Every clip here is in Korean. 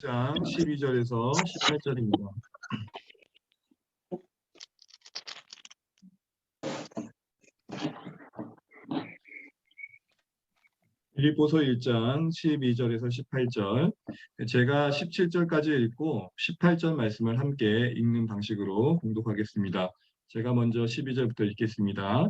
장 12절에서 18절입니다. 빌립보서 1장 12절에서 18절, 제가 17절까지 읽고 18절 말씀을 함께 읽는 방식으로 봉독하겠습니다. 제가 먼저 12절부터 읽겠습니다.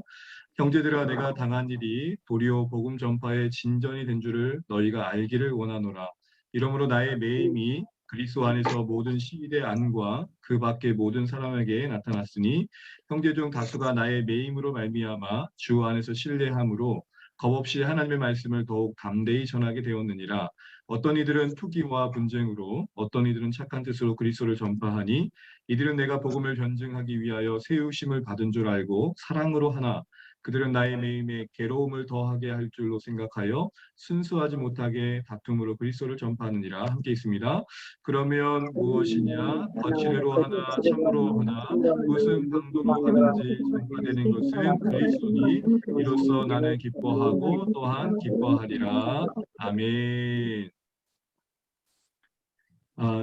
형제들아, 내가 당한 일이 도리어 복음 전파의 진전이 된 줄을 너희가 알기를 원하노라. 이러므로 나의 매임이 그리스도 안에서 모든 시일의 안과 그 밖의 모든 사람에게 나타났으니 형제 중 다수가 나의 매임으로 말미암아 주 안에서 신뢰함으로 겁없이 하나님의 말씀을 더욱 담대히 전하게 되었느니라. 어떤 이들은 투기와 분쟁으로, 어떤 이들은 착한 뜻으로 그리스도를 전파하니 이들은 내가 복음을 변증하기 위하여 세우심을 받은 줄 알고 사랑으로 하나 그들은 나의 매임에 괴로움을 더하게 할 줄로 생각하여 순수하지 못하게 다툼으로 그리스도를 전파하느니라. 함께 있습니다. 그러면 무엇이냐? 거칠애로 하나 참으로 하나 무슨 방도로 하든지 전파되는 것은 그리스도니 이로써 나는 기뻐하고 또한 기뻐하리라. 아멘.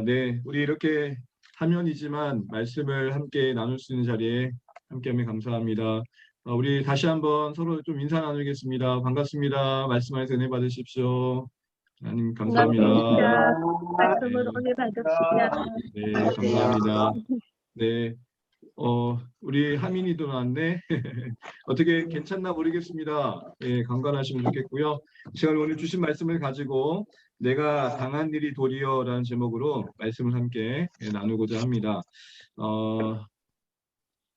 네. 우리 이렇게 화면이지만 말씀을 함께 나눌 수 있는 자리에 함께하면 감사합니다. 우리 다시 한번 서로 좀 인사 나누겠습니다. 반갑습니다. 말씀 안에서 은혜 받으십시오. 하나님 감사합니다. 말씀으로 은혜 받읍시다. 네, 감사합니다. 네. 우리 하민이도 나왔네. 어떻게 괜찮나 모르겠습니다. 예, 강건하시면 좋겠고요. 제가 오늘 주신 말씀을 가지고 내가 당한 일이 도리어라는 제목으로 말씀을 함께 나누고자 합니다.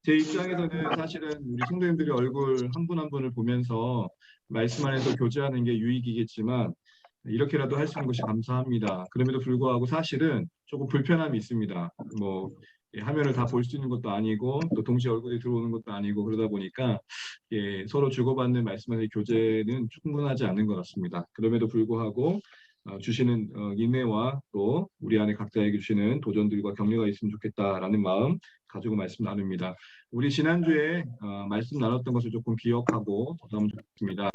제 입장에서는 사실은 우리 성도님들의 얼굴 한 분 한 분을 보면서 말씀 안에서 교제하는 게 유익이겠지만 이렇게라도 할 수 있는 것이 감사합니다. 그럼에도 불구하고 사실은 조금 불편함이 있습니다. 뭐 화면을 다 볼 수 있는 것도 아니고 또 동시에 얼굴이 들어오는 것도 아니고 그러다 보니까 서로 주고받는 말씀의 교제는 충분하지 않은 것 같습니다. 그럼에도 불구하고 주시는 인내와 또 우리 안에 각자에게 주시는 도전들과 격려가 있으면 좋겠다라는 마음 가지고 말씀 나눕니다. 우리 지난주에 말씀 나눴던 것을 조금 기억하고 나오면 좋겠습니다.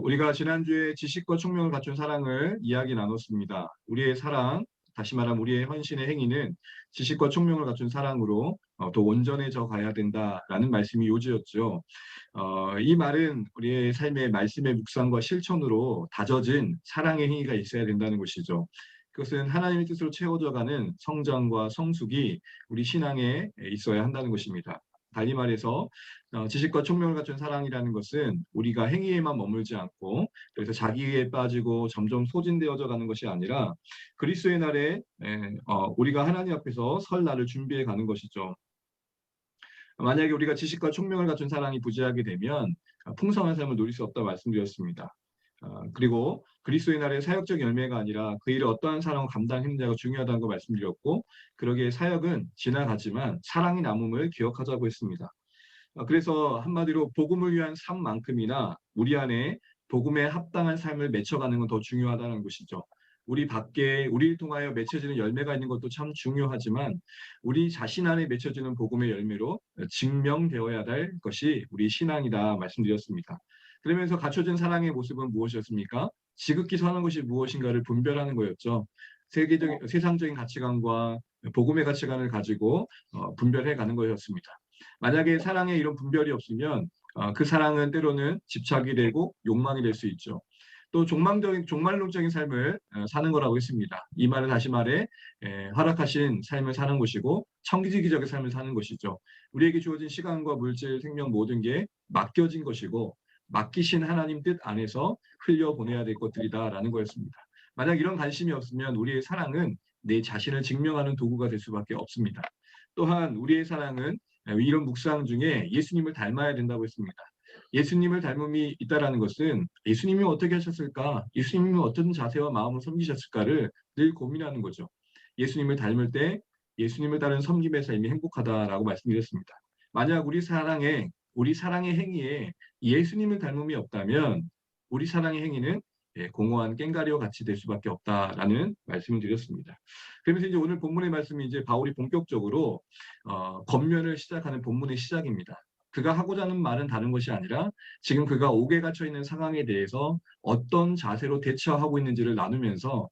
우리가 지난주에 지식과 총명을 갖춘 사랑을 이야기 나눴습니다. 우리의 사랑, 다시 말하면 우리의 헌신의 행위는 지식과 총명을 갖춘 사랑으로 더 온전해져 가야 된다라는 말씀이 요지였죠. 이 말은 우리의 삶의 말씀의 묵상과 실천으로 다져진 사랑의 행위가 있어야 된다는 것이죠. 그것은 하나님의 뜻으로 채워져가는 성장과 성숙이 우리 신앙에 있어야 한다는 것입니다. 달리 말해서 지식과 총명을 갖춘 사랑이라는 것은 우리가 행위에만 머물지 않고 그래서 자기에 빠지고 점점 소진되어져 가는 것이 아니라 그리스도의 날에 우리가 하나님 앞에서 설 날을 준비해 가는 것이죠. 만약에 우리가 지식과 총명을 갖춘 사랑이 부재하게 되면 풍성한 삶을 누릴 수 없다고 말씀드렸습니다. 그리고 그리스도의 날의 사역적 열매가 아니라 그 일을 어떠한 사랑을 감당했느냐가 중요하다는 걸 말씀드렸고 그러기에 사역은 지나가지만 사랑이 남음을 기억하자고 했습니다. 그래서 한마디로 복음을 위한 삶만큼이나 우리 안에 복음에 합당한 삶을 맺혀가는 건 더 중요하다는 것이죠. 우리 밖에 우리를 통하여 맺혀지는 열매가 있는 것도 참 중요하지만 우리 자신 안에 맺혀지는 복음의 열매로 증명되어야 될 것이 우리 신앙이다 말씀드렸습니다. 그러면서 갖춰진 사랑의 모습은 무엇이었습니까? 지극히 선한 것이 무엇인가를 분별하는 거였죠. 세상적인 가치관과 복음의 가치관을 가지고 분별해 가는 것이었습니다. 만약에 사랑에 이런 분별이 없으면 그 사랑은 때로는 집착이 되고 욕망이 될 수 있죠. 또 종말론적인 삶을 사는 거라고 했습니다. 이 말은 다시 말해 허락하신 삶을 사는 것이고 청지기적인 삶을 사는 것이죠. 우리에게 주어진 시간과 물질, 생명 모든 게 맡겨진 것이고 맡기신 하나님 뜻 안에서 흘려보내야 될 것들이다라는 거였습니다. 만약 이런 관심이 없으면 우리의 사랑은 내 자신을 증명하는 도구가 될 수밖에 없습니다. 또한 우리의 사랑은 이런 묵상 중에 예수님을 닮아야 된다고 했습니다. 예수님을 닮음이 있다라는 것은 예수님이 어떻게 하셨을까? 예수님이 어떤 자세와 마음으로 섬기셨을까를 늘 고민하는 거죠. 예수님을 닮을 때 예수님을 따른 섬김의 삶이 행복하다라고 말씀드렸습니다. 만약 우리 사랑의 행위에 예수님을 닮음이 없다면 우리 사랑의 행위는 공허한 꽹가리와 같이 될 수밖에 없다라는 말씀을 드렸습니다. 그러면서 이제 오늘 본문의 말씀이 이제 바울이 본격적으로 권면을 시작하는 본문의 시작입니다. 그가 하고자 하는 말은 다른 것이 아니라 지금 그가 옥에 갇혀 있는 상황에 대해서 어떤 자세로 대처하고 있는지를 나누면서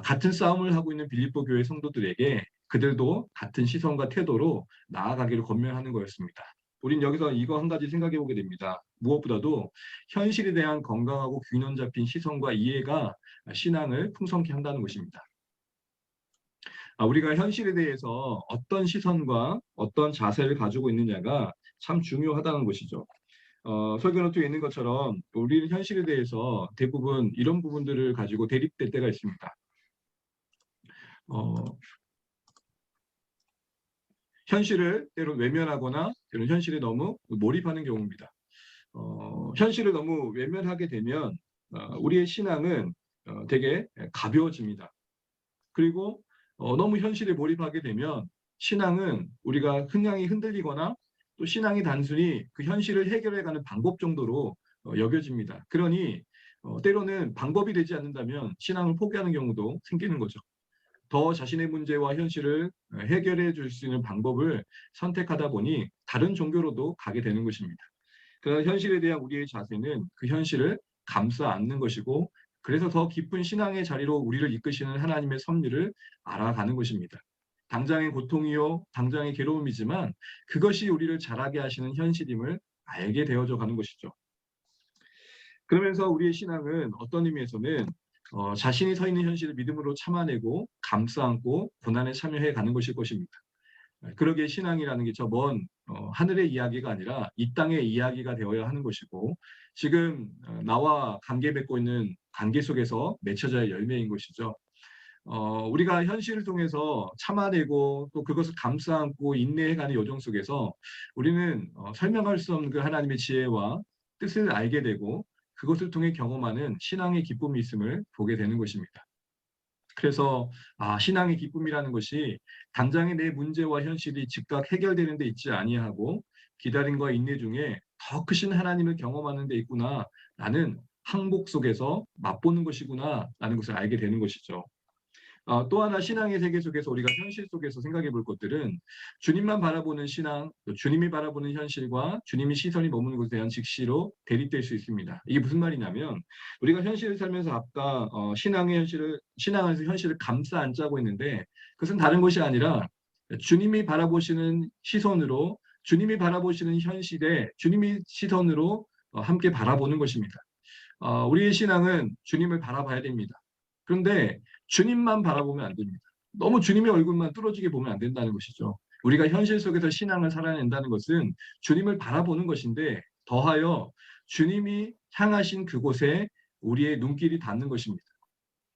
같은 싸움을 하고 있는 빌립보 교회 성도들에게 그들도 같은 시선과 태도로 나아가기를 권면하는 거였습니다. 우린 여기서 이거 한 가지 생각해 보게 됩니다. 무엇보다도 현실에 대한 건강하고 균형 잡힌 시선과 이해가 신앙을 풍성케 한다는 것입니다. 우리가 현실에 대해서 어떤 시선과 어떤 자세를 가지고 있느냐가 참 중요하다는 것이죠. 설교 노트에 있는 것처럼 우리는 현실에 대해서 대부분 이런 부분들을 가지고 대립될 때가 있습니다. 현실을 때로 외면하거나 때로 현실에 너무 몰입하는 경우입니다. 현실을 너무 외면하게 되면 우리의 신앙은 되게 가벼워집니다. 그리고 너무 현실에 몰입하게 되면 신앙은 우리가 흥향이 흔들리거나 또 신앙이 단순히 그 현실을 해결해가는 방법 정도로 여겨집니다. 그러니 때로는 방법이 되지 않는다면 신앙을 포기하는 경우도 생기는 거죠. 더 자신의 문제와 현실을 해결해 줄 수 있는 방법을 선택하다 보니 다른 종교로도 가게 되는 것입니다. 그러나 현실에 대한 우리의 자세는 그 현실을 감싸 안는 것이고 그래서 더 깊은 신앙의 자리로 우리를 이끄시는 하나님의 섭리를 알아가는 것입니다. 당장의 고통이요, 당장의 괴로움이지만 그것이 우리를 자라게 하시는 현실임을 알게 되어져 가는 것이죠. 그러면서 우리의 신앙은 어떤 의미에서는 자신이 서 있는 현실을 믿음으로 참아내고 감싸 안고 고난에 참여해 가는 것일 것입니다. 그러기에 신앙이라는 게 저 먼 하늘의 이야기가 아니라 이 땅의 이야기가 되어야 하는 것이고 지금 나와 관계 맺고 있는 관계 속에서 맺혀져야 할 열매인 것이죠. 우리가 현실을 통해서 참아내고 또 그것을 감싸 안고 인내해가는 여정 속에서 우리는 설명할 수 없는 그 하나님의 지혜와 뜻을 알게 되고 그것을 통해 경험하는 신앙의 기쁨이 있음을 보게 되는 것입니다. 그래서 신앙의 기쁨이라는 것이 당장의 내 문제와 현실이 즉각 해결되는 데 있지 아니하고 기다림과 인내 중에 더 크신 하나님을 경험하는 데 있구나라는 항복 속에서 맛보는 것이구나라는 것을 알게 되는 것이죠. 또 하나 신앙의 세계 속에서 우리가 현실 속에서 생각해 볼 것들은 주님만 바라보는 신앙, 또 주님이 바라보는 현실과 주님이 시선이 머무는 것에 대한 직시로 대립될 수 있습니다. 이게 무슨 말이냐면 우리가 현실을 살면서 아까 신앙에서 현실을 감싸 안자고 있는데 그것은 다른 것이 아니라 주님이 바라보시는 시선으로 주님이 바라보시는 현실에 주님이 시선으로 함께 바라보는 것입니다. 우리의 신앙은 주님을 바라봐야 됩니다. 그런데 주님만 바라보면 안 됩니다. 너무 주님의 얼굴만 뚫어지게 보면 안 된다는 것이죠. 우리가 현실 속에서 신앙을 살아낸다는 것은 주님을 바라보는 것인데 더하여 주님이 향하신 그곳에 우리의 눈길이 닿는 것입니다.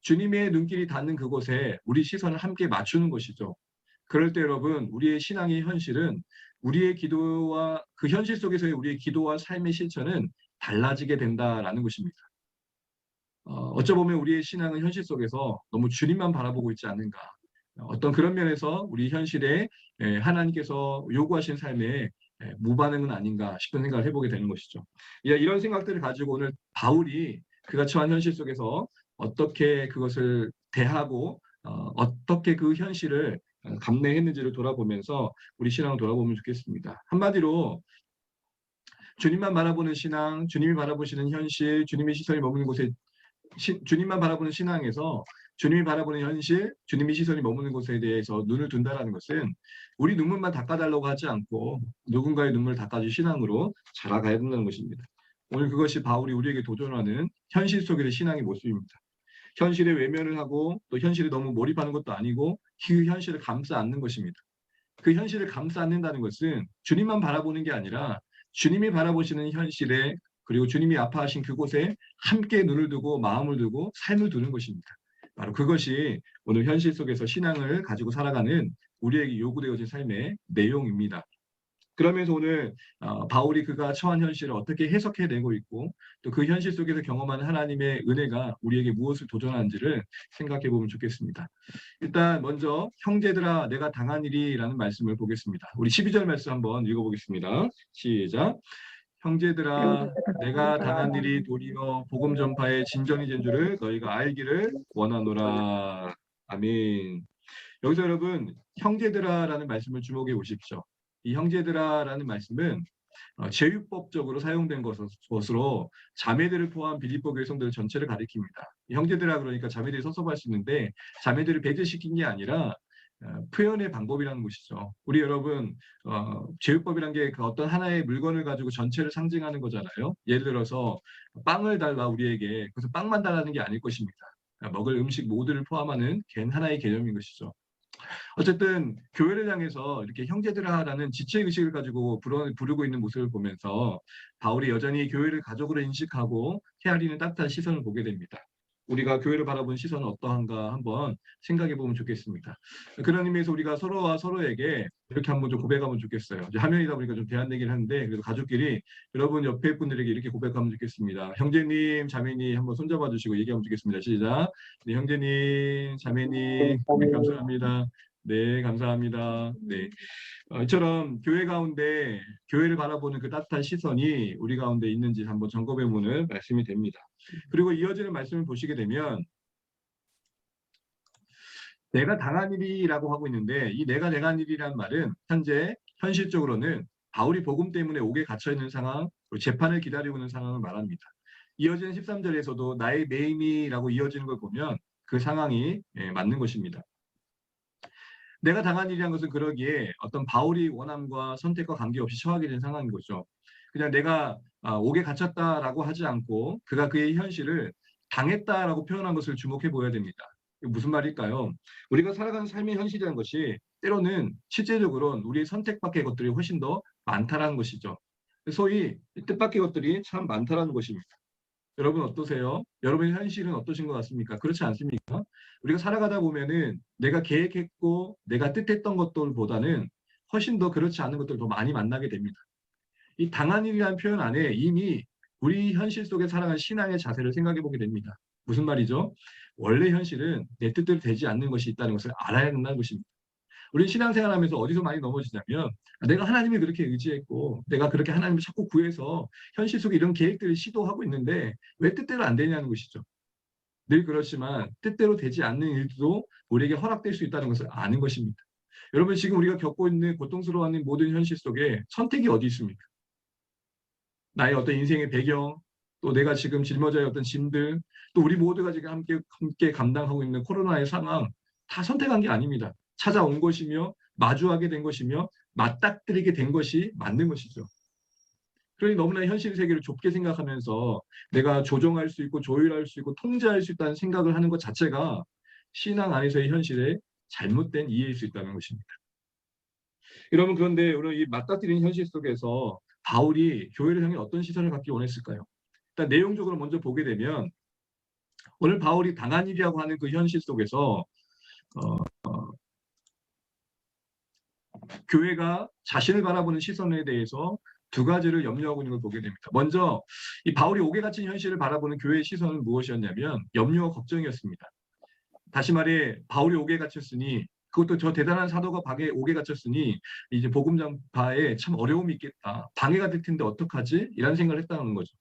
주님의 눈길이 닿는 그곳에 우리 시선을 함께 맞추는 것이죠. 그럴 때 여러분, 우리의 신앙의 현실은 우리의 기도와 그 현실 속에서의 우리의 기도와 삶의 실천은 달라지게 된다라는 것입니다. 어쩌보면 우리의 신앙은 현실 속에서 너무 주님만 바라보고 있지 않는가. 어떤 그런 면에서 우리 현실에 하나님께서 요구하신 삶에 무반응은 아닌가 싶은 생각을 해보게 되는 것이죠. 이런 생각들을 가지고 오늘 바울이 그가 처한 현실 속에서 어떻게 그것을 대하고 어떻게 그 현실을 감내했는지를 돌아보면서 우리 신앙을 돌아보면 좋겠습니다. 한마디로 주님만 바라보는 신앙, 주님이 바라보시는 현실, 주님의 시선이 머무는 곳에 주님만 바라보는 신앙에서 주님이 바라보는 현실, 주님의 시선이 머무는 곳에 대해서 눈을 둔다는 것은 우리 눈물만 닦아달라고 하지 않고 누군가의 눈물을 닦아줄 신앙으로 자라가야 된다는 것입니다. 오늘 그것이 바울이 우리에게 도전하는 현실 속의 신앙의 모습입니다. 현실에 외면을 하고 또 현실에 너무 몰입하는 것도 아니고 그 현실을 감싸 안는 것입니다. 그 현실을 감싸 안는다는 것은 주님만 바라보는 게 아니라 주님이 바라보시는 현실에 그리고 주님이 아파하신 그곳에 함께 눈을 두고 마음을 두고 삶을 두는 것입니다. 바로 그것이 오늘 현실 속에서 신앙을 가지고 살아가는 우리에게 요구되어진 삶의 내용입니다. 그러면서 오늘 바울이 그가 처한 현실을 어떻게 해석해내고 있고 또 그 현실 속에서 경험하는 하나님의 은혜가 우리에게 무엇을 도전하는지를 생각해 보면 좋겠습니다. 일단 먼저 형제들아 내가 당한 일이라는 말씀을 보겠습니다. 우리 12절 말씀 한번 읽어보겠습니다. 시작. 형제들아 내가 당한 일이 도리어 복음 전파의 진정이 된 줄을 너희가 알기를 원하노라. 아멘. 여기서 여러분 형제들아라는 말씀을 주목해 보십시오. 이 형제들아라는 말씀은 제휴법적으로 사용된 것으로 자매들을 포함한 빌립보 교회 성도들 전체를 가리킵니다. 형제들아 그러니까 자매들이 섭섭할 수 있는데 자매들을 배제시킨 게 아니라 표현의 방법이라는 것이죠. 우리 여러분 제휴법이란 게 그 어떤 하나의 물건을 가지고 전체를 상징하는 거잖아요. 예를 들어서 빵을 달라 우리에게 그래서 빵만 달라는 게 아닐 것입니다. 먹을 음식 모두를 포함하는 하나의 개념인 것이죠. 어쨌든 교회를 향해서 이렇게 형제들아라는 지체 의식을 가지고 부르고 있는 모습을 보면서 바울이 여전히 교회를 가족으로 인식하고 헤아리는 따뜻한 시선을 보게 됩니다. 우리가 교회를 바라보는 시선은 어떠한가 한번 생각해 보면 좋겠습니다. 그런 의미에서 우리가 서로와 서로에게 이렇게 한번 좀 고백하면 좋겠어요. 이제 화면이다 보니까 좀 대안 얘기를 하는데 그래도 가족끼리 여러분 옆에 분들에게 이렇게 고백하면 좋겠습니다. 형제님, 자매님 한번 손잡아 주시고 얘기하면 좋겠습니다. 시작. 네, 형제님, 자매님, 네, 감사합니다. 네, 감사합니다. 네. 이처럼 교회 가운데 교회를 바라보는 그 따뜻한 시선이 우리 가운데 있는지 한번 점검해 보는 말씀이 됩니다. 그리고 이어지는 말씀을 보시게 되면 내가 당한 일이라고 하고 있는데 이 내가 당한 일이란 말은 현실적으로는 바울이 복음 때문에 옥에 갇혀 있는 상황, 그리고 재판을 기다리고 있는 상황을 말합니다. 이어지는 13절에서도 나의 매임이라고 이어지는 걸 보면 그 상황이 맞는 것입니다. 내가 당한 일이란 것은 그러기에 어떤 바울이 원함과 선택과 관계없이 처하게 된 상황인 거죠. 그냥 내가 옥에 갇혔다라고 하지 않고 그가 그의 현실을 당했다라고 표현한 것을 주목해 보여야 됩니다. 무슨 말일까요? 우리가 살아가는 삶의 현실이라는 것이 때로는 실제적으로는 우리의 선택 밖의 것들이 훨씬 더 많다라는 것이죠. 소위 뜻밖의 것들이 참 많다라는 것입니다. 여러분 어떠세요? 여러분의 현실은 어떠신 것 같습니까? 그렇지 않습니까? 우리가 살아가다 보면은 내가 계획했고 내가 뜻했던 것들보다는 훨씬 더 그렇지 않은 것들을 더 많이 만나게 됩니다. 이 당한 일이라는 표현 안에 이미 우리 현실 속에 살아가는 신앙의 자세를 생각해 보게 됩니다. 무슨 말이죠? 원래 현실은 내 뜻대로 되지 않는 것이 있다는 것을 알아야 된다는 것입니다. 우리 신앙생활하면서 어디서 많이 넘어지냐면 내가 하나님을 그렇게 의지했고 내가 그렇게 하나님을 자꾸 구해서 현실 속에 이런 계획들을 시도하고 있는데 왜 뜻대로 안 되냐는 것이죠. 늘 그렇지만 뜻대로 되지 않는 일도 우리에게 허락될 수 있다는 것을 아는 것입니다. 여러분 지금 우리가 겪고 있는 고통스러워하는 모든 현실 속에 선택이 어디 있습니까? 나의 어떤 인생의 배경, 또 내가 지금 짊어져야 어떤 짐들, 또 우리 모두가 지금 함께 감당하고 있는 코로나의 상황 다 선택한 게 아닙니다. 찾아온 것이며 마주하게 된 것이며 맞닥뜨리게 된 것이 맞는 것이죠. 그러니 너무나 현실 세계를 좁게 생각하면서 내가 조정할 수 있고 조율할 수 있고 통제할 수 있다는 생각을 하는 것 자체가 신앙 안에서의 현실의 잘못된 이해일 수 있다는 것입니다. 여러분 그런데 오늘 이 맞닥뜨리는 현실 속에서 바울이 교회를 향해 어떤 시선을 갖기 원했을까요? 일단 내용적으로 먼저 보게 되면 오늘 바울이 당한 일이라고 하는 그 현실 속에서 교회가 자신을 바라보는 시선에 대해서 두 가지를 염려하고 있는 걸 보게 됩니다. 먼저 이 바울이 옥에 갇힌 현실을 바라보는 교회의 시선은 무엇이었냐면 염려와 걱정이었습니다. 다시 말해 바울이 옥에 갇혔으니 그것도 저 대단한 사도가 옥에 갇혔으니 이제 복음 전파에 참 어려움이 있겠다. 방해가 될 텐데 어떡하지? 이런 생각을 했다는 거죠.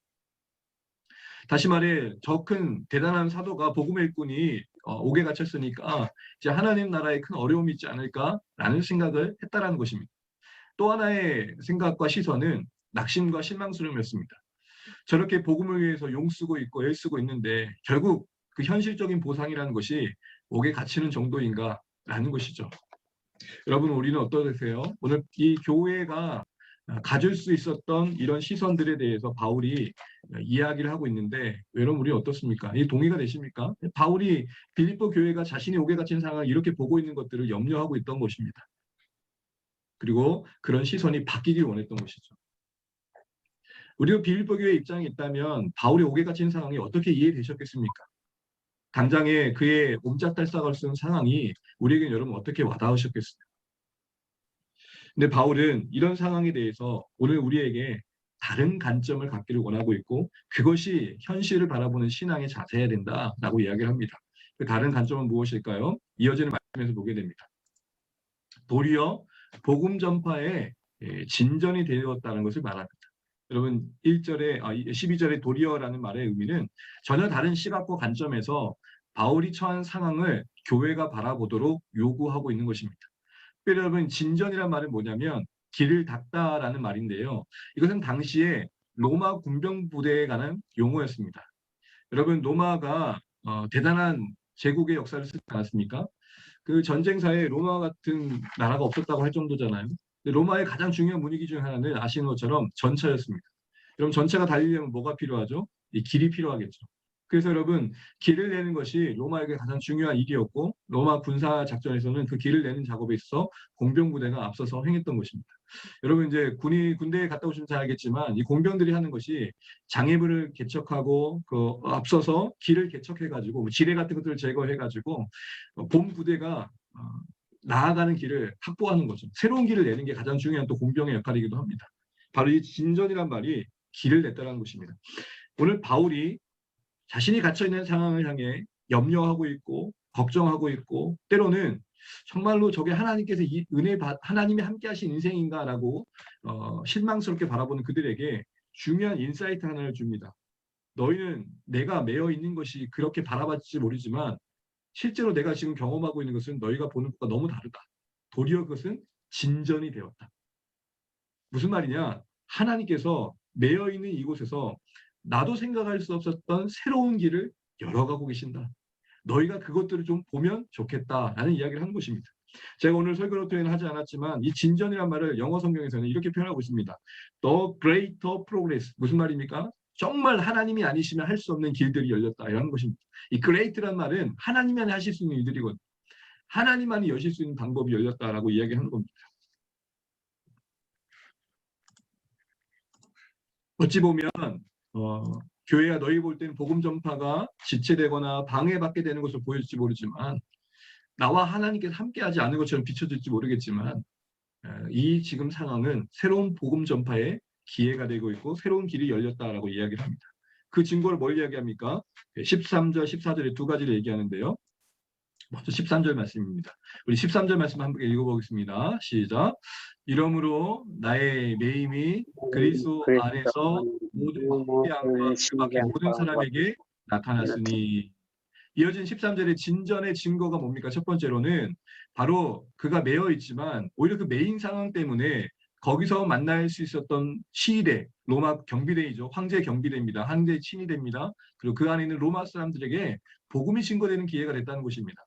다시 말해 저 큰 대단한 사도가 복음의 일꾼이 옥에 갇혔으니까 이제 하나님 나라에 큰 어려움이 있지 않을까라는 생각을 했다라는 것입니다. 또 하나의 생각과 시선은 낙심과 실망스러움이었습니다. 저렇게 복음을 위해서 용쓰고 있고 애쓰고 있는데 결국 그 현실적인 보상이라는 것이 옥에 갇히는 정도인가라는 것이죠. 여러분 우리는 어떠세요? 오늘 이 교회가 가질 수 있었던 이런 시선들에 대해서 바울이 이야기를 하고 있는데 여러분 우리 어떻습니까? 이 동의가 되십니까? 바울이 빌립보 교회가 자신이 옥에 갇힌 상황을 이렇게 보고 있는 것들을 염려하고 있던 것입니다. 그리고 그런 시선이 바뀌길 원했던 것이죠. 우리가 빌립보 교회 입장에 있다면 바울이 옥에 갇힌 상황이 어떻게 이해되셨겠습니까? 당장에 그의 옴짝달싹을 쓴 상황이 우리에게 여러분 어떻게 와닿으셨겠어요? 근데 바울은 이런 상황에 대해서 오늘 우리에게 다른 관점을 갖기를 원하고 있고 그것이 현실을 바라보는 신앙의 자세여야 된다라고 이야기를 합니다. 그 다른 관점은 무엇일까요? 이어지는 말씀에서 보게 됩니다. 도리어 복음 전파에 진전이 되었다는 것을 말합니다. 여러분 12절의 도리어라는 말의 의미는 전혀 다른 시각과 관점에서 바울이 처한 상황을 교회가 바라보도록 요구하고 있는 것입니다. 여러분 진전이란 말은 뭐냐면 길을 닦다라는 말인데요. 이것은 당시에 로마 군병 부대에 관한 용어였습니다. 여러분, 로마가 대단한 제국의 역사를 쓰지 않았습니까? 그 전쟁사에 로마 같은 나라가 없었다고 할 정도잖아요. 근데 로마의 가장 중요한 문이기 중 하나는 아시는 것처럼 전차였습니다. 그럼 전차가 달리려면 뭐가 필요하죠? 이 길이 필요하겠죠. 그래서 여러분, 길을 내는 것이 로마에게 가장 중요한 일이었고, 로마 군사 작전에서는 그 길을 내는 작업에 있어 공병 부대가 앞서서 행했던 것입니다. 여러분, 이제 군대에 갔다 오시면 잘 알겠지만 이 공병들이 하는 것이 장애물을 개척하고 그 앞서서 길을 개척해가지고 뭐 지뢰 같은 것들을 제거해가지고 본 부대가 나아가는 길을 확보하는 거죠. 새로운 길을 내는 게 가장 중요한 또 공병의 역할이기도 합니다. 바로 이 진전이란 말이 길을 냈다는 것입니다. 오늘 바울이 자신이 갇혀있는 상황을 향해 염려하고 있고 걱정하고 있고 때로는 정말로 저게 하나님께서 이 하나님이 함께 하신 인생인가라고 실망스럽게 바라보는 그들에게 중요한 인사이트 하나를 줍니다. 너희는 내가 매여 있는 것이 그렇게 바라봤지 모르지만 실제로 내가 지금 경험하고 있는 것은 너희가 보는 것과 너무 다르다. 도리어 그것은 진전이 되었다. 무슨 말이냐? 하나님께서 매여 있는 이곳에서 나도 생각할 수 없었던 새로운 길을 열어가고 계신다. 너희가 그것들을 좀 보면 좋겠다라는 이야기를 하는 것입니다. 제가 오늘 설교로 표현을 하지 않았지만 이 진전이란 말을 영어 성경에서는 이렇게 표현하고 있습니다. The greater progress. 무슨 말입니까? 정말 하나님이 아니시면 할 수 없는 길들이 열렸다. 이런 것입니다. 이 great란 말은 하나님만이 하실 수 있는 일들이거든요. 하나님만이 여실 수 있는 방법이 열렸다라고 이야기하는 겁니다. 어찌 보면 교회가 너희 볼 때는 복음 전파가 지체되거나 방해받게 되는 것을 보일지 모르지만 나와 하나님께서 함께하지 않은 것처럼 비춰질지 모르겠지만 이 지금 상황은 새로운 복음 전파의 기회가 되고 있고 새로운 길이 열렸다라고 이야기를 합니다. 그 증거를 뭘 이야기합니까? 13절, 14절에 두 가지를 얘기하는데요. 먼저 13절 말씀입니다. 우리 13절 말씀 함께 읽어보겠습니다. 시작. 이러므로 나의 매임이 그리스도 안에서 모든 신비함과 그 밖의 모든 사람에게 나타났으니. 이어진 13절의 진전의 증거가 뭡니까? 첫 번째로는 바로 그가 매여 있지만 오히려 그 매인 상황 때문에 거기서 만날 수 있었던 시위대, 로마 경비대이죠. 황제 경비대입니다. 황제 친위대입니다. 그리고 그 안에 있는 로마 사람들에게 복음이 증거되는 기회가 됐다는 것입니다.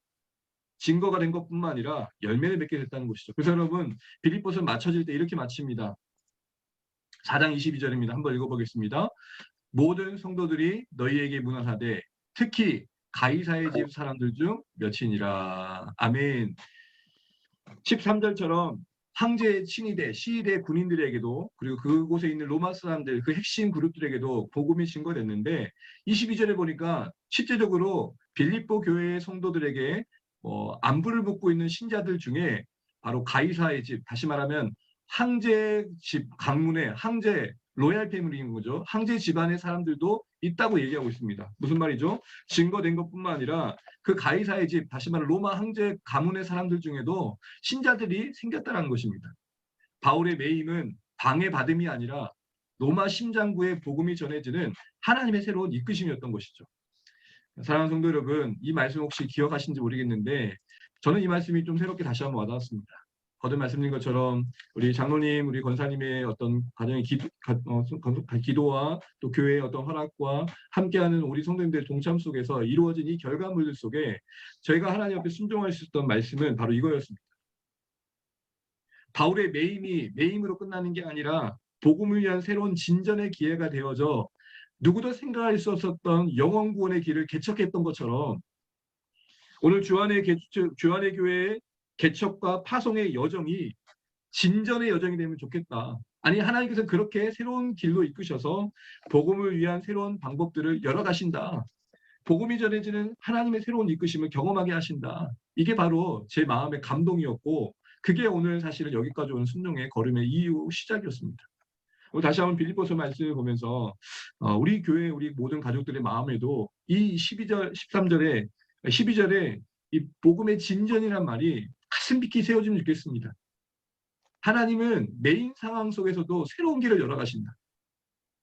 증거가 된 것뿐만 아니라 열매를 맺게 됐다는 것이죠. 그래서 여러분, 빌립보서 맞춰질 때 이렇게 마칩니다. 4장 22절입니다. 한번 읽어보겠습니다. 모든 성도들이 너희에게 문안하되 특히 가이사의 집 사람들 중 몇이니라. 아멘. 13절처럼 황제의 친위대, 시위대 군인들에게도 그리고 그곳에 있는 로마 사람들, 그 핵심 그룹들에게도 복음이 증거됐는데 22절에 보니까 실제적으로 빌립보 교회의 성도들에게 안부를 묻고 있는 신자들 중에 바로 가이사의 집, 다시 말하면 황제 집 강문에 황제 로얄 패밀리인 거죠. 황제 집안의 사람들도 있다고 얘기하고 있습니다. 무슨 말이죠? 증거된 것뿐만 아니라 그 가이사의 집, 다시 말해 로마 황제 가문의 사람들 중에도 신자들이 생겼다는 것입니다. 바울의 매임은 방해받음이 아니라 로마 심장부의 복음이 전해지는 하나님의 새로운 이끄심이었던 것이죠. 사랑하는 성도 여러분, 이 말씀 혹시 기억하시는지 모르겠는데 저는 이 말씀이 좀 새롭게 다시 한번 와닿았습니다. 거듭 말씀드린 것처럼 우리 장로님, 우리 권사님의 어떤 가정의 기도와 또 교회의 어떤 허락과 함께하는 우리 성도님들의 동참 속에서 이루어진 이 결과물들 속에 저희가 하나님 앞에 순종할 수 있었던 말씀은 바로 이거였습니다. 바울의 매임이 매임으로 끝나는 게 아니라 복음을 위한 새로운 진전의 기회가 되어져 누구도 생각할 수 없었던 영원 구원의 길을 개척했던 것처럼 오늘 주안의 교회의 개척과 파송의 여정이 진전의 여정이 되면 좋겠다. 아니, 하나님께서 그렇게 새로운 길로 이끄셔서 복음을 위한 새로운 방법들을 열어가신다. 복음이 전해지는 하나님의 새로운 이끄심을 경험하게 하신다. 이게 바로 제 마음의 감동이었고 그게 오늘 사실은 여기까지 오는 순종의 걸음의 이유 시작이었습니다. 다시 한번 빌립보서 말씀을 보면서 우리 교회 우리 모든 가족들의 마음에도 이 12절에 이 복음의 진전이란 말이 가슴 깊이 세워지면 좋겠습니다. 하나님은 메인 상황 속에서도 새로운 길을 열어가신다.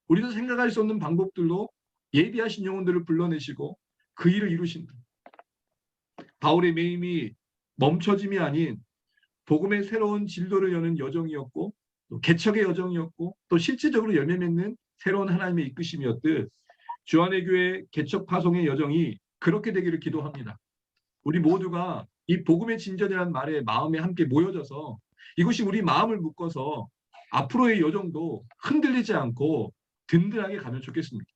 우리도 생각할 수 없는 방법들로 예비하신 영혼들을 불러내시고 그 일을 이루신다. 바울의 매임이 멈춰짐이 아닌 복음의 새로운 진도를 여는 여정이었고 또 개척의 여정이었고 또 실질적으로 열매 맺는 새로운 하나님의 이끄심이었듯 주안의 교회 개척 파송의 여정이 그렇게 되기를 기도합니다. 우리 모두가 이 복음의 진전이라는 말에 마음에 함께 모여져서 이것이 우리 마음을 묶어서 앞으로의 여정도 흔들리지 않고 든든하게 가면 좋겠습니다.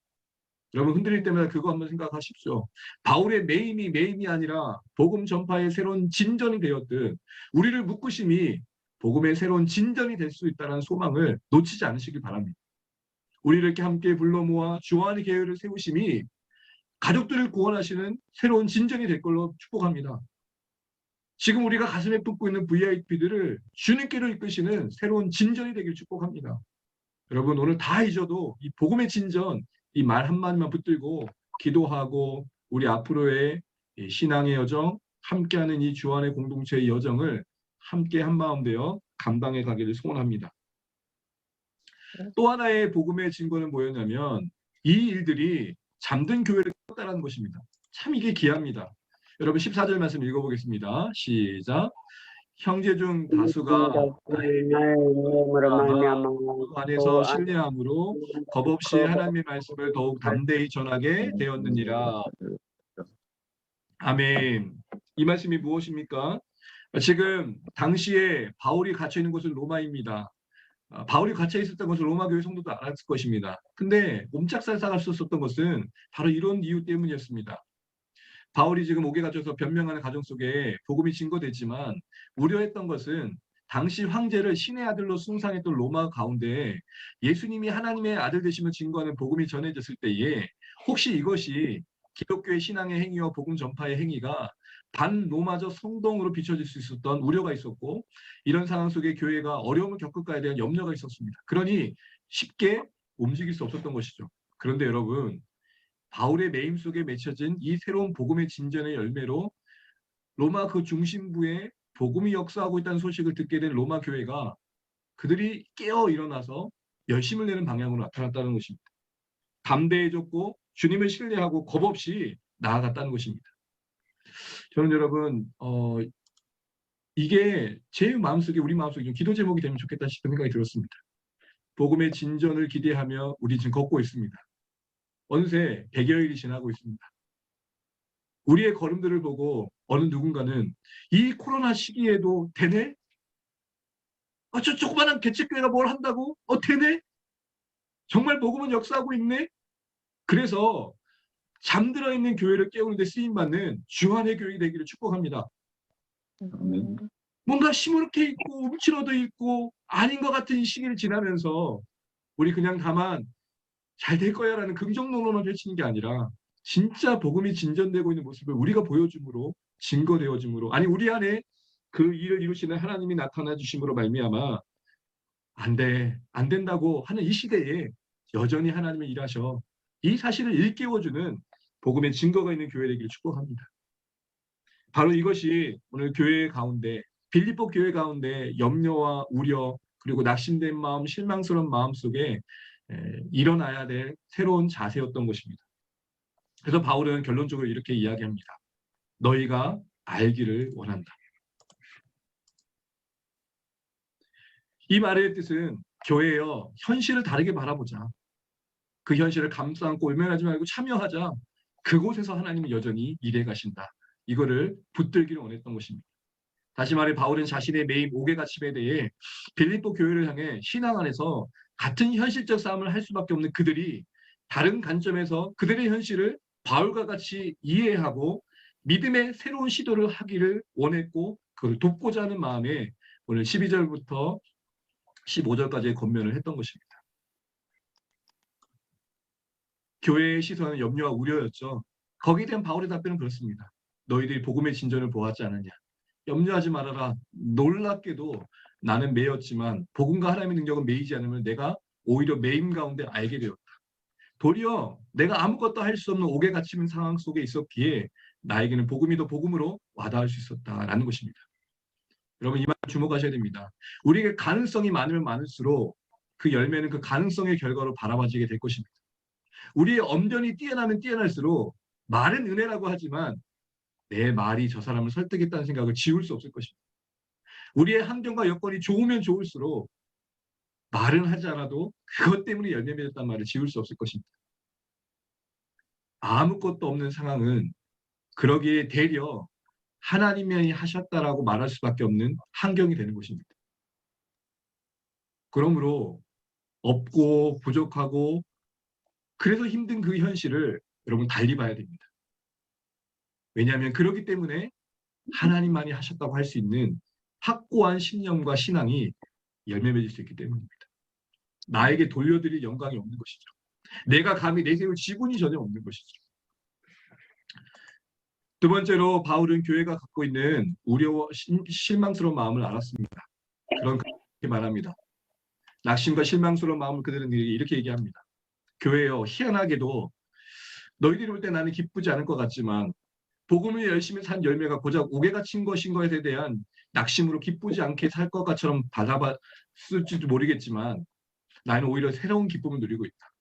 여러분 흔들릴 때마다 그거 한번 생각하십시오. 바울의 매임이 아니라 복음 전파의 새로운 진전이 되었듯 우리를 묶으심이 복음의 새로운 진전이 될 수 있다는 소망을 놓치지 않으시기 바랍니다. 우리를 이렇게 함께 불러 모아 주안의 계율을 세우심이 가족들을 구원하시는 새로운 진전이 될 걸로 축복합니다. 지금 우리가 가슴에 품고 있는 VIP들을 주님께로 이끄시는 새로운 진전이 되길 축복합니다. 여러분 오늘 다 잊어도 이 복음의 진전 이 말 한마디만 붙들고 기도하고 우리 앞으로의 신앙의 여정 함께하는 이 주안의 공동체의 여정을 함께 한마음 되어 감당해 가기를 소원합니다. 또 하나의 복음의 증거는 뭐였냐면 이 일들이 잠든 교회를 깨웠다는 것입니다. 참 이게 귀합니다. 여러분 14절 말씀 읽어보겠습니다. 시작. 형제 중 다수가 안에서 신뢰함으로 겁없이 하나님의 말씀을 더욱 담대히 전하게 되었느니라. 아멘. 이 말씀이 무엇입니까? 지금 당시에 바울이 갇혀 있는 곳은 로마입니다. 바울이 갇혀 있었던 것을 로마 교회 성도도 알았을 것입니다. 근데 옴짝살상할 수 없었던 것은 바로 이런 이유 때문이었습니다. 바울이 지금 옥에 갇혀서 변명하는 과정 속에 복음이 증거됐지만 우려했던 것은 당시 황제를 신의 아들로 숭상했던 로마 가운데 예수님이 하나님의 아들 되심을 증거하는 복음이 전해졌을 때에 혹시 이것이 기독교의 신앙의 행위와 복음 전파의 행위가 반로마적 성동으로 비춰질 수 있었던 우려가 있었고 이런 상황 속에 교회가 어려움을 겪을까에 대한 염려가 있었습니다. 그러니 쉽게 움직일 수 없었던 것이죠. 그런데 여러분 바울의 매임 속에 맺혀진 이 새로운 복음의 진전의 열매로 로마 그 중심부에 복음이 역사하고 있다는 소식을 듣게 된 로마 교회가 그들이 깨어 일어나서 열심을 내는 방향으로 나타났다는 것입니다. 담대해졌고 주님을 신뢰하고 겁없이 나아갔다는 것입니다. 저는 여러분 이게 제 마음속에 우리 마음속에 좀 기도 제목이 되면 좋겠다 싶은 생각이 들었습니다. 복음의 진전을 기대하며 우리 지금 걷고 있습니다. 어느새 100여일이 지나고 있습니다. 우리의 걸음들을 보고 어느 누군가는 이 코로나 시기에도 되네? 저 조그마한 개척교회가 뭘 한다고? 되네? 정말 복음은 역사하고 있네? 그래서 잠들어 있는 교회를 깨우는 데 쓰임받는 주안의 교육이 되기를 축복합니다. 뭔가 시무룩해 있고 움츠러져 있고 아닌 것 같은 이 시기를 지나면서 우리 그냥 다만 잘 될 거야 라는 긍정론만 펼치는 게 아니라 진짜 복음이 진전되고 있는 모습을 우리가 보여줌으로 증거되어짐으로 아니 우리 안에 그 일을 이루시는 하나님이 나타나 주심으로 말미암아 안 된다고 하는 이 시대에 여전히 하나님이 일하셔 이 사실을 일깨워주는 복음의 증거가 있는 교회 되기를 축복합니다. 바로 이것이 오늘 교회 가운데 빌립보 교회 가운데 염려와 우려 그리고 낙심된 마음 실망스러운 마음 속에 일어나야 될 새로운 자세였던 것입니다. 그래서 바울은 결론적으로 이렇게 이야기합니다. 너희가 알기를 원한다. 이 말의 뜻은 교회여 현실을 다르게 바라보자. 그 현실을 감싸 안고 외면하지 말고 참여하자. 그곳에서 하나님은 여전히 일해 가신다. 이거를 붙들기를 원했던 것입니다. 다시 말해 바울은 자신의 매임 옥의 갇힘에 대해 빌립보 교회를 향해 신앙 안에서 같은 현실적 싸움을 할 수밖에 없는 그들이 다른 관점에서 그들의 현실을 바울과 같이 이해하고 믿음의 새로운 시도를 하기를 원했고 그걸 돕고자 하는 마음에 오늘 12절부터 15절까지의 권면을 했던 것입니다. 교회의 시선은 염려와 우려였죠. 거기에 대한 바울의 답변은 그렇습니다. 너희들이 복음의 진전을 보았지 않느냐. 염려하지 말아라. 놀랍게도 나는 매였지만 복음과 하나님의 능력은 매이지 않으면 내가 오히려 매임 가운데 알게 되었다. 도리어 내가 아무것도 할 수 없는 옥에 갇히는 상황 속에 있었기에 나에게는 복음이 더 복음으로 와닿을 수 있었다라는 것입니다. 여러분 이 말 주목하셔야 됩니다. 우리에게 가능성이 많으면 많을수록 그 열매는 그 가능성의 결과로 바라봐지게 될 것입니다. 우리의 언변이 뛰어나면 뛰어날수록 말은 은혜라고 하지만 내 말이 저 사람을 설득했다는 생각을 지울 수 없을 것입니다. 우리의 환경과 여건이 좋으면 좋을수록 말은 하지 않아도 그것 때문에 열매 맺었단 말을 지울 수 없을 것입니다. 아무것도 없는 상황은 그러기에 되려 하나님이 하셨다라고 말할 수밖에 없는 환경이 되는 것입니다. 그러므로 없고 부족하고 그래서 힘든 그 현실을 여러분 달리 봐야 됩니다. 왜냐하면 그렇기 때문에 하나님만이 하셨다고 할 수 있는 확고한 신념과 신앙이 열매 맺을 수 있기 때문입니다. 나에게 돌려드릴 영광이 없는 것이죠. 내가 감히 내세울 지분이 전혀 없는 것이죠. 두 번째로 바울은 교회가 갖고 있는 우려와 실망스러운 마음을 알았습니다. 그렇게 말합니다. 낙심과 실망스러운 마음을 그들은 이렇게 얘기합니다. 교회여, 희한하게도 너희들이 볼 때 나는 기쁘지 않을 것 같지만 복음을 열심히 산 열매가 고작 옥에 갇힌 것인 것에 대한 낙심으로 기쁘지 않게 살 것처럼 받아봤을지도 모르겠지만 나는 오히려 새로운 기쁨을 누리고 있다.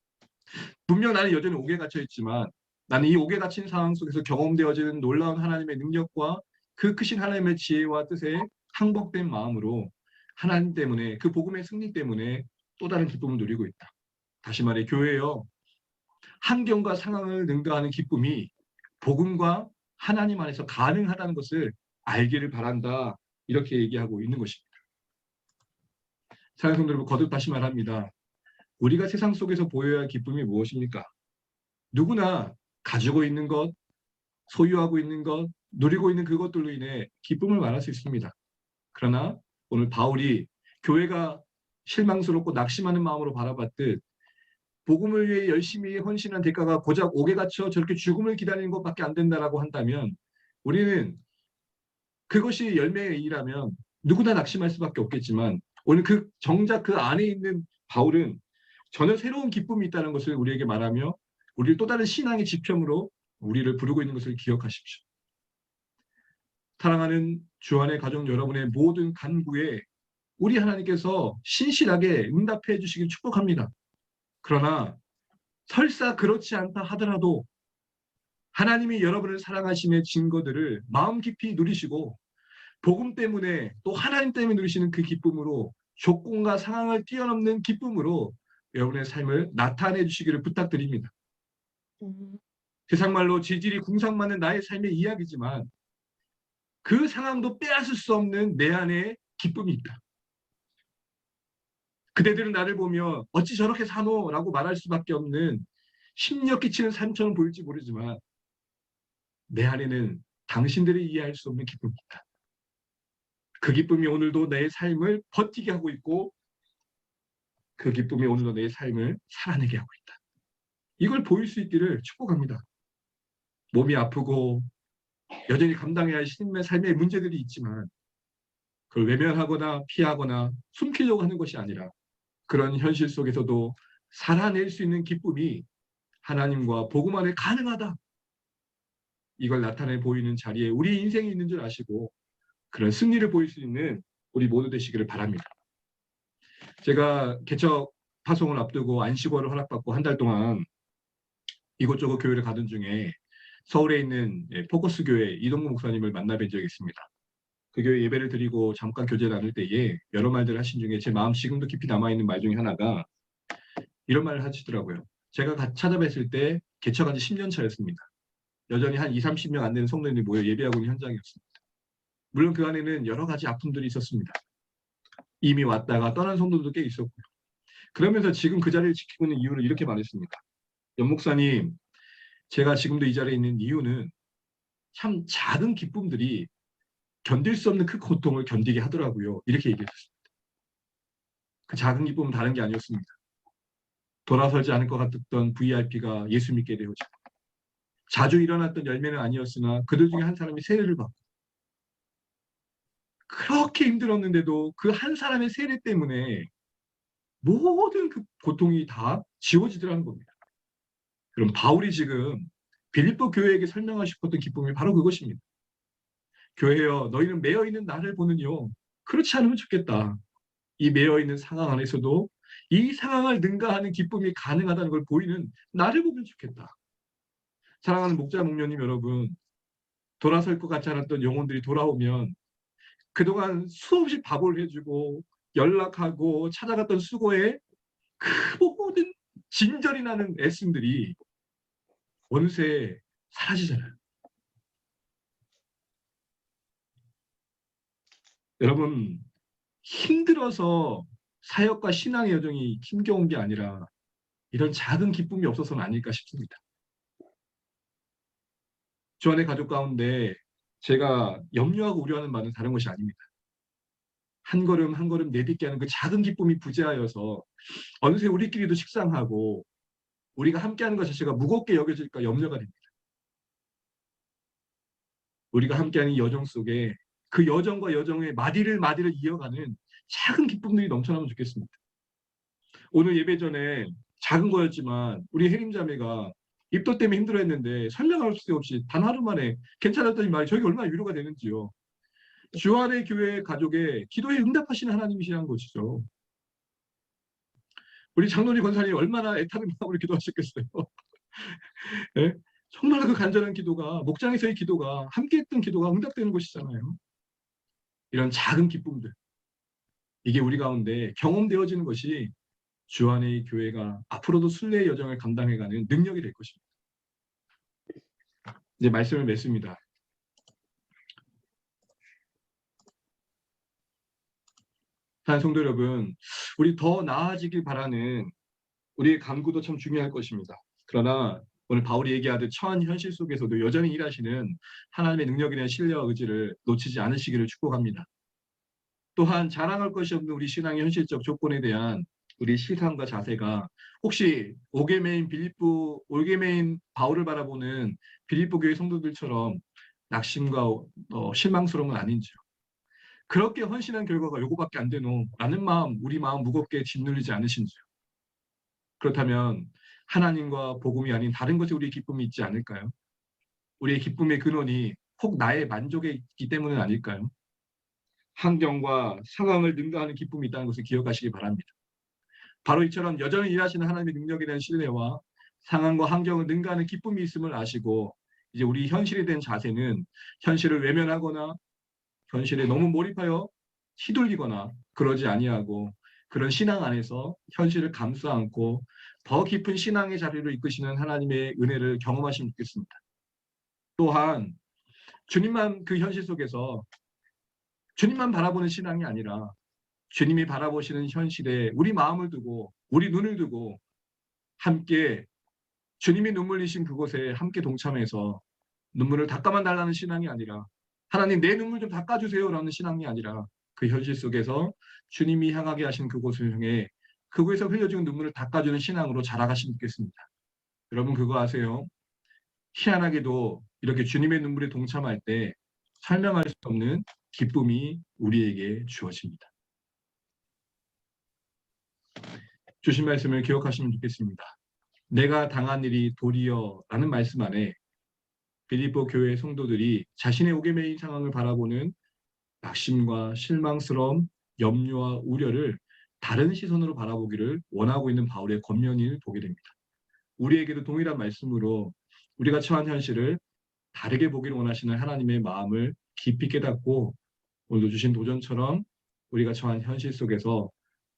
분명 나는 여전히 옥에 갇혀 있지만 나는 이 옥에 갇힌 상황 속에서 경험되어지는 놀라운 하나님의 능력과 그 크신 하나님의 지혜와 뜻에 항복된 마음으로 하나님 때문에 그 복음의 승리 때문에 또 다른 기쁨을 누리고 있다. 다시 말해 교회여, 환경과 상황을 능가하는 기쁨이 복음과 하나님 안에서 가능하다는 것을 알기를 바란다. 이렇게 얘기하고 있는 것입니다. 사랑하는 성도 여러분, 거듭 다시 말합니다. 우리가 세상 속에서 보여야 할 기쁨이 무엇입니까? 누구나 가지고 있는 것, 소유하고 있는 것, 누리고 있는 그것들로 인해 기쁨을 말할 수 있습니다. 그러나 오늘 바울이 교회가 실망스럽고 낙심하는 마음으로 바라봤듯 복음을 위해 열심히 헌신한 대가가 고작 옥에 갇혀 저렇게 죽음을 기다리는 것밖에 안 된다라고 한다면 우리는 그것이 열매의 일이라면 누구나 낙심할 수밖에 없겠지만 오늘 정작 그 안에 있는 바울은 전혀 새로운 기쁨이 있다는 것을 우리에게 말하며 우리를 또 다른 신앙의 지평으로 우리를 부르고 있는 것을 기억하십시오. 사랑하는 주안의 가족 여러분의 모든 간구에 우리 하나님께서 신실하게 응답해 주시길 축복합니다. 그러나 설사 그렇지 않다 하더라도 하나님이 여러분을 사랑하심의 증거들을 마음 깊이 누리시고 복음 때문에 또 하나님 때문에 누리시는 그 기쁨으로 조건과 상황을 뛰어넘는 기쁨으로 여러분의 삶을 나타내 주시기를 부탁드립니다. 세상 말로 지질이 궁상맞는 나의 삶의 이야기지만 그 상황도 빼앗을 수 없는 내 안에 기쁨이 있다. 그대들은 나를 보며 어찌 저렇게 사노? 라고 말할 수밖에 없는 심력 끼치는 삶처럼 보일지 모르지만 내 안에는 당신들이 이해할 수 없는 기쁨이 있다. 그 기쁨이 오늘도 내 삶을 버티게 하고 있고 그 기쁨이 오늘도 내 삶을 살아내게 하고 있다. 이걸 보일 수 있기를 축복합니다. 몸이 아프고 여전히 감당해야 할 삶의 문제들이 있지만 그걸 외면하거나 피하거나 숨기려고 하는 것이 아니라 그런 현실 속에서도 살아낼 수 있는 기쁨이 하나님과 복음 안에 가능하다. 이걸 나타내 보이는 자리에 우리 인생이 있는 줄 아시고 그런 승리를 보일 수 있는 우리 모두 되시기를 바랍니다. 제가 개척 파송을 앞두고 안식월을 허락받고 한 달 동안 이곳저곳 교회를 가던 중에 서울에 있는 포커스 교회 이동구 목사님을 만나뵌 적이 있습니다. 그 교회 예배를 드리고 잠깐 교제 나눌 때에 여러 말들을 하신 중에 제 마음 지금도 깊이 남아있는 말 중에 하나가 이런 말을 하시더라고요. 제가 찾아뵀을 때 개척한 지 10년 차였습니다. 여전히 한 20, 30명 안 되는 성도님들이 모여 예배하고 있는 현장이었습니다. 물론 그 안에는 여러 가지 아픔들이 있었습니다. 이미 왔다가 떠난 성도들도 꽤 있었고요. 그러면서 지금 그 자리를 지키고 있는 이유를 이렇게 말했습니다. 연 목사님, 제가 지금도 이 자리에 있는 이유는 참 작은 기쁨들이 견딜 수 없는 그 고통을 견디게 하더라고요. 이렇게 얘기했습니다. 그 작은 기쁨은 다른 게 아니었습니다. 돌아서지 않을 것 같았던 VIP가 예수 믿게 되어지고 자주 일어났던 열매는 아니었으나 그들 중에 한 사람이 세례를 받고 그렇게 힘들었는데도 그 한 사람의 세례 때문에 모든 그 고통이 다 지워지더라는 겁니다. 그럼 바울이 지금 빌립보 교회에게 설명하고 싶었던 기쁨이 바로 그것입니다. 교회여, 너희는 매여있는 나를 보느니요. 그렇지 않으면 좋겠다. 이 매여있는 상황 안에서도 이 상황을 능가하는 기쁨이 가능하다는 걸 보이는 나를 보면 좋겠다. 사랑하는 목자 목녀님 여러분, 돌아설 것 같지 않았던 영혼들이 돌아오면 그동안 수없이 바보를 해주고 연락하고 찾아갔던 수고에 그 모든 진절이 나는 애씀들이 어느새 사라지잖아요. 여러분, 힘들어서 사역과 신앙의 여정이 힘겨운 게 아니라 이런 작은 기쁨이 없어서는 아닐까 싶습니다. 주 안의 가족 가운데 제가 염려하고 우려하는 바는 다른 것이 아닙니다. 한 걸음 한 걸음 내딛게 하는 그 작은 기쁨이 부재하여서 어느새 우리끼리도 식상하고 우리가 함께하는 것 자체가 무겁게 여겨질까 염려가 됩니다. 우리가 함께하는 이 여정 속에 그 여정과 여정의 마디를 이어가는 작은 기쁨들이 넘쳐나면 좋겠습니다. 오늘 예배 전에 작은 거였지만 우리 혜림자매가 입덧 때문에 힘들어했는데 설명할 수 없이 단 하루 만에 괜찮았더니 말이 저게 얼마나 위로가 되는지요. 주 안의 교회 가족의 기도에 응답하시는 하나님이시라는 것이죠. 우리 장로님 권사님 얼마나 애타는 마음으로 기도하셨겠어요. 네? 정말 그 간절한 기도가 목장에서의 기도가 함께했던 기도가 응답되는 것이잖아요. 이런 작은 기쁨들 이게 우리 가운데 경험되어지는 것이 주 안의 교회가 앞으로도 순례의 여정을 감당해가는 능력이 될 것입니다. 이제 말씀을 맺습니다. 사랑하는 성도 여러분, 우리 더 나아지길 바라는 우리의 간구도 참 중요할 것입니다. 그러나 오늘 바울이 얘기하듯 처한 현실 속에서도 여전히 일하시는 하나님의 능력에 대한 신뢰와 의지를 놓치지 않으시기를 축복합니다. 또한 자랑할 것이 없는 우리 신앙의 현실적 조건에 대한 우리 시선과 자세가 혹시 오게메인 바울을 바라보는 빌립보 교회 성도들처럼 낙심과 실망스러운 건 아닌지요. 그렇게 헌신한 결과가 요거밖에 안 되노 라는 마음, 우리 마음 무겁게 짓눌리지 않으신지요. 그렇다면 하나님과 복음이 아닌 다른 것에 우리의 기쁨이 있지 않을까요? 우리의 기쁨의 근원이 혹 나의 만족에 있기 때문은 아닐까요? 환경과 상황을 능가하는 기쁨이 있다는 것을 기억하시기 바랍니다. 바로 이처럼 여전히 일하시는 하나님의 능력에 대한 신뢰와 상황과 환경을 능가하는 기쁨이 있음을 아시고 이제 우리 현실에 대한 자세는 현실을 외면하거나 현실에 너무 몰입하여 휘둘리거나 그러지 아니하고 그런 신앙 안에서 현실을 감싸 안고 더 깊은 신앙의 자리로 이끄시는 하나님의 은혜를 경험하시면 좋겠습니다. 또한 주님만 그 현실 속에서 주님만 바라보는 신앙이 아니라 주님이 바라보시는 현실에 우리 마음을 두고 우리 눈을 두고 함께 주님이 눈물 흘리신 그곳에 함께 동참해서 눈물을 닦아만 달라는 신앙이 아니라 하나님 내 눈물 좀 닦아주세요라는 신앙이 아니라 그 현실 속에서 주님이 향하게 하신 그곳을 향해 그곳에서 흘려지는 눈물을 닦아주는 신앙으로 자라가시면 좋겠습니다. 여러분 그거 아세요? 희한하게도 이렇게 주님의 눈물에 동참할 때 설명할 수 없는 기쁨이 우리에게 주어집니다. 주신 말씀을 기억하시면 좋겠습니다. 내가 당한 일이 도리어 라는 말씀 안에 빌립보 교회 성도들이 자신의 옥에 매인 상황을 바라보는 낙심과 실망스러움, 염려와 우려를 다른 시선으로 바라보기를 원하고 있는 바울의 권면을 보게 됩니다. 우리에게도 동일한 말씀으로 우리가 처한 현실을 다르게 보기를 원하시는 하나님의 마음을 깊이 깨닫고 오늘도 주신 도전처럼 우리가 처한 현실 속에서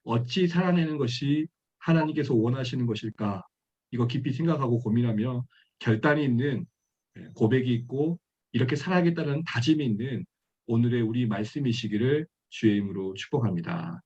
어찌 살아내는 것이 하나님께서 원하시는 것일까? 이거 깊이 생각하고 고민하며 결단이 있는 고백이 있고 이렇게 살아야겠다는 다짐이 있는 오늘의 우리 말씀이시기를 주의 이름으로 축복합니다.